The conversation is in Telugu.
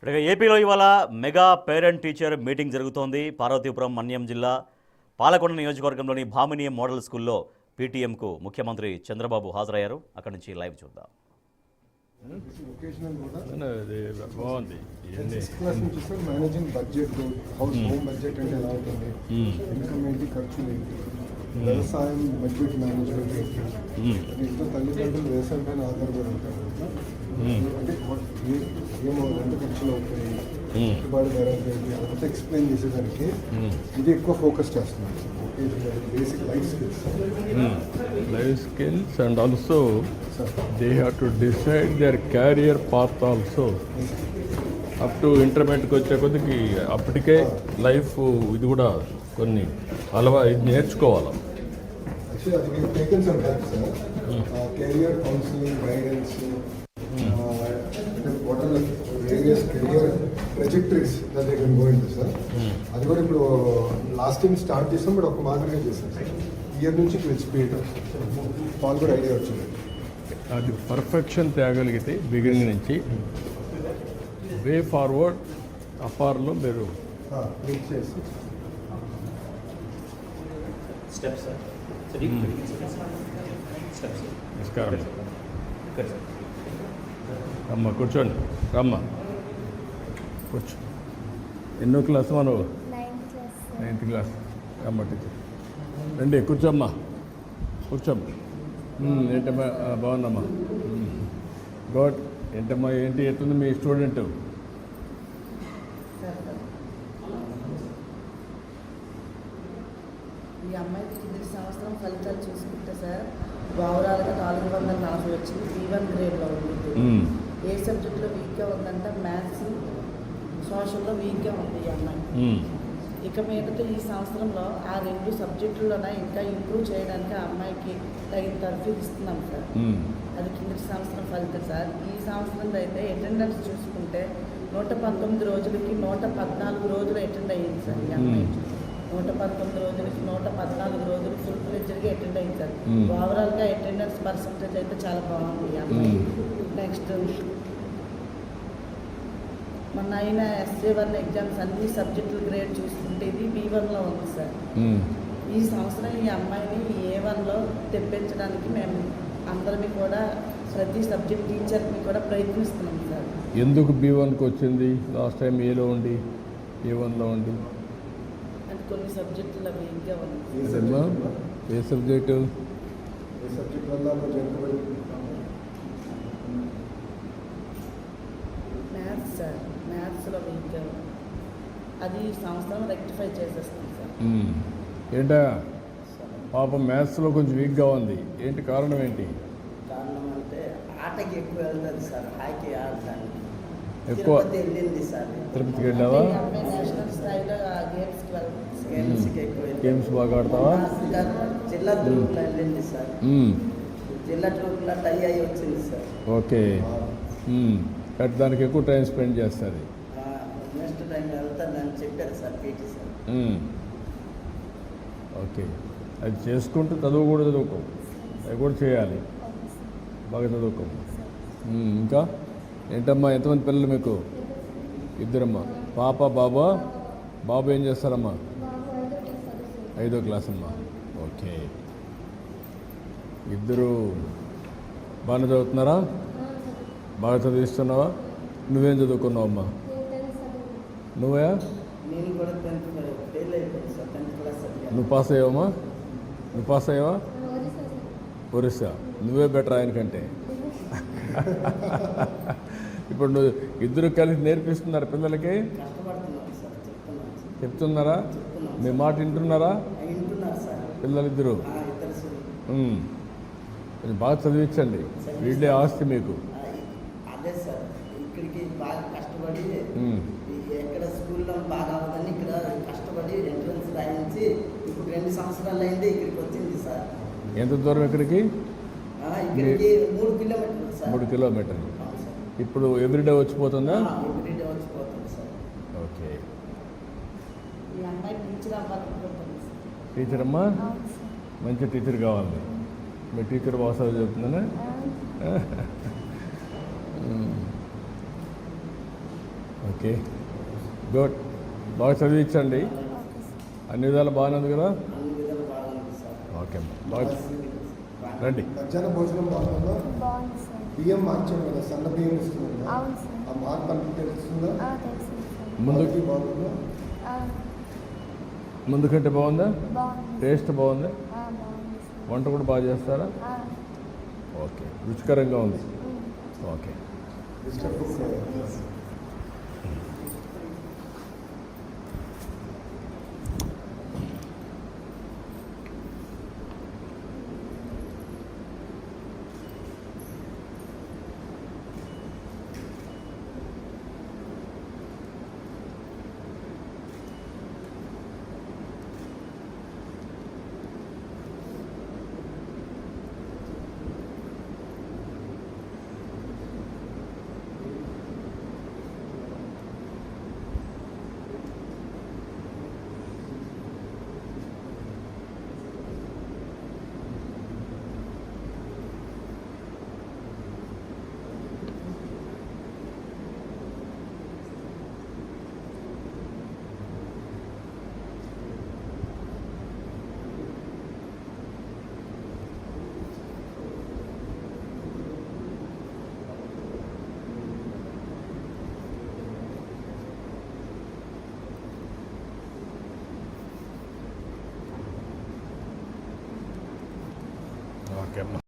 ఇక ఏపీలో ఇవాళ మెగా పేరెంట్ టీచర్ మీటింగ్ జరుగుతోంది. పార్వతీపురం మన్యం జిల్లా పాలకొండ నియోజకవర్గంలోని భామిని మోడల్ స్కూల్లో పీటీఎంకు ముఖ్యమంత్రి చంద్రబాబు హాజరయ్యారు. అక్కడి నుంచి లైవ్ చూద్దాం. మేనేజింగ్ బడ్జెట్, హోమ్ బడ్జెట్ అంటే ఎలా ఉంటుంది, ఇన్కమ్ ఏంటి, ఖర్చులు ఏంటి, వ్యవసాయం బడ్జెట్ మేనేజ్మెంట్ ఏంటి, ఇంట్లో తల్లిదండ్రులు వ్యవసాయం పైన ఆధారపడి ఉంటారు. అంటే ఏమో ఎంత ఖర్చులు అవుతాయి, పెట్టుబడి ధరలు ఏంటి అదంతా ఎక్స్ప్లెయిన్ చేసేదానికి ఇది ఎక్కువ ఫోకస్ చేస్తున్నాను. Basic life skills and also they have to decide their career path also. Up to ఇంటర్మీడియట్కి వచ్చే కొద్దికి అప్పటికే లైఫ్ ఇది కూడా కొన్ని ఇది నేర్చుకోవాలి. Career counselling, guidance, what are various career trajectories that they can go into sir. అది కూడా ఇప్పుడు లాస్ట్ టైం స్టార్ట్ చేసాం, బట్ ఒక మాదిరిగా చేసాం సార్. ఇయర్ నుంచి స్పీడ్ వాళ్ళు కూడా ఐడియా వచ్చింది. అది పర్ఫెక్షన్ తేగలిగితే బిగినింగ్ నుంచి వే ఫార్వర్డ్ అపార్లో మీరు చేసి నమస్కారం రమ్మ, కూర్చోండి. రమ్మ కూర్చో. ఎన్నో క్లాస్ మనం? 9th class. రమ్మ టీచర్ రండి, కూర్చోమ్మా, కూర్చోమ్మా. ఏంటమ్మా, బాగుందమ్మా. గుడ్. ఏంటమ్మా, ఏంటి ఎట్లుంది మీ స్టూడెంట్? ఈ అమ్మాయికి కింది సంవత్సరం ఫలితాలు చూసుకుంటే సార్ ఓవరాల్గా 440 వచ్చింది. B1 గ్రేడ్లో ఉంది. ఏ సబ్జెక్ట్లో వీక్గా ఉందంటే మ్యాథ్స్, సోషల్లో వీక్గా ఉంది ఈ అమ్మాయి. ఇక మీదట ఈ సంవత్సరంలో ఆ 2 సబ్జెక్టుల్లోనే ఇంకా ఇంప్రూవ్ చేయడానికి ఆ అమ్మాయికి తగిన తరఫీ ఇస్తున్నాం సార్. అది కింది సంవత్సరం ఫలితం సార్. ఈ సంవత్సరంలో అయితే అటెండెన్స్ చూసుకుంటే 119 రోజులకి 114 రోజులు అటెండ్ అయ్యింది సార్. ఈ అమ్మాయి 119 రోజులకి 114 రోజులు ఫుల్ ఫ్లెడ్జ్డ్గా అటెండ్ అయింది సార్. ఓవరాల్గా అటెండెన్స్ పర్సంటేజ్ అయితే చాలా బాగుంది ఈ అమ్మాయి. నెక్స్ట్ మొన్న అయిన SJ1 ఎగ్జామ్స్ అన్ని సబ్జెక్టుల గ్రేడ్ చూసుకుంటే ఇది B1లో ఉంది సార్. ఈ సంవత్సరం ఈ అమ్మాయిని A1లో తెప్పించడానికి మేము అందరినీ కూడా ప్రతి సబ్జెక్ట్ టీచర్ని కూడా ప్రయత్నిస్తున్నాం సార్. ఎందుకు B1కి వచ్చింది? లాస్ట్ టైం ఏలో ఉండి A1లో ఉండి అంటే కొన్ని సబ్జెక్టులో వీక్గా ఉంది. ఏ సబ్జెక్టు? Maths sir. మ్యాథ్స్లో వీక్గా ఉంది. అది ఈ సంవత్సరం రెక్టిఫై చేసేస్తాం సార్. ఏంటా పాపం మ్యాథ్స్లో కొంచెం వీక్గా ఉంది, ఏంటి కారణం ఏంటి? కారణం అంటే ఆటకి ఎక్కువ వెళ్తుంది సార్. హాకీ ఆడటానికి ఎక్కువ వెళ్ళింది సార్. తిరుపతికి వెళ్ళావా? నేషనల్ స్థాయిలో గేమ్స్కి వెళ్తుంది. గేమ్స్ బాగా ఆడతావా? జిల్లా ట్రూప్లో వెళ్ళింది సార్. జిల్లా ట్రూప్లో టై అయ్యి వచ్చింది సార్. ఓకే. దానికి ఎక్కువ టైం స్పెండ్ చేస్తుంది. నెక్స్ట్ టైం వెళ్తానని చెప్పారు సార్ పీటీ సార్. ఓకే, అది చేసుకుంటూ చదువు కూడా చదువుకో, అది కూడా చేయాలి. బాగా చదువుకో. ఇంకా ఏంటమ్మా, ఎంతమంది పిల్లలు మీకు? 2 పాప, బాబా. బాబు ఏం చేస్తారమ్మా? 5వ క్లాస్ అమ్మా. ఓకే, 2 బాగానే చదువుతున్నారా? బాగా చదివిస్తున్నావా? నువ్వేం చదువుకున్నావు అమ్మా? నువ్వే? నేను కూడా 10th ఫెయిల్ అయిపోయింది సార్. 10th class. నువ్వు పాస్ అయ్యావమ్మా? నువ్వు పాస్ అయ్యావా? ఒరిస్సా. నువ్వే బెటర్ ఆయనకంటే. ఇప్పుడు నువ్వు 2 కలిసి నేర్పిస్తున్నారు పిల్లలకి? కష్టపడుతున్నాను సార్. చెప్తున్నారా? మీ మాట వింటున్నారా వింటున్నారు సార్ పిల్లలిద్దరూ? ఇద్దరు సార్. కొంచెం బాగా చదివించండి, వీళ్ళే ఆస్తి మీకు. అదే సార్, ఇక్కడికి బాగా కష్టపడి ఎక్కడ స్కూల్లో బాగా అవ్వదని ఇక్కడ కష్టపడి ఎంట్రన్స్ రాయించి ఇప్పుడు 2 సంవత్సరాలు అయింది ఇక్కడికి వచ్చింది సార్. ఎంత దూరం ఇక్కడికి? ఇక్కడికి 3 కిలోమీటర్లు సార్. 3 కిలోమీటర్లు. ఇప్పుడు ఎవ్రీడే వచ్చిపోతుందా? ఎవ్రీడే వచ్చిపోతుంది సార్. ఓకే. ఈ అమ్మాయి టీచర్ అవ్వాలనుకుంటుంది సార్. టీచర్ అమ్మా? మంచి టీచర్ కావాలి. మీ టీచర్ బాగా చెప్తుందనే. ఓకే గుడ్, బాగా చదివించండి. అన్ని విధాలు బాగానే ఉంది కదా? అన్ని విధాలు బాగా ఉంది సార్. ఓకే అమ్మా, బాగా రండి. మధ్యాహ్న భోజనం బాగుందా? బాగుంది సార్. బియ్యం మార్చాం కదా, సన్న బియ్యం ఇస్తుంది. అవును సార్. ఆ మార్పు అంతా తెలుస్తుందా? తెలిసింది సార్. ముందుకి బాగుందా? ముందు కంటే బాగుందా? బాగుంది. టేస్ట్ బాగుందా? బాగుంది సార్. వంట కూడా బాగా చేస్తారా? ఓకే, రుచికరంగా ఉంది. Okay, disturb cook. ఓకే అమ్మా.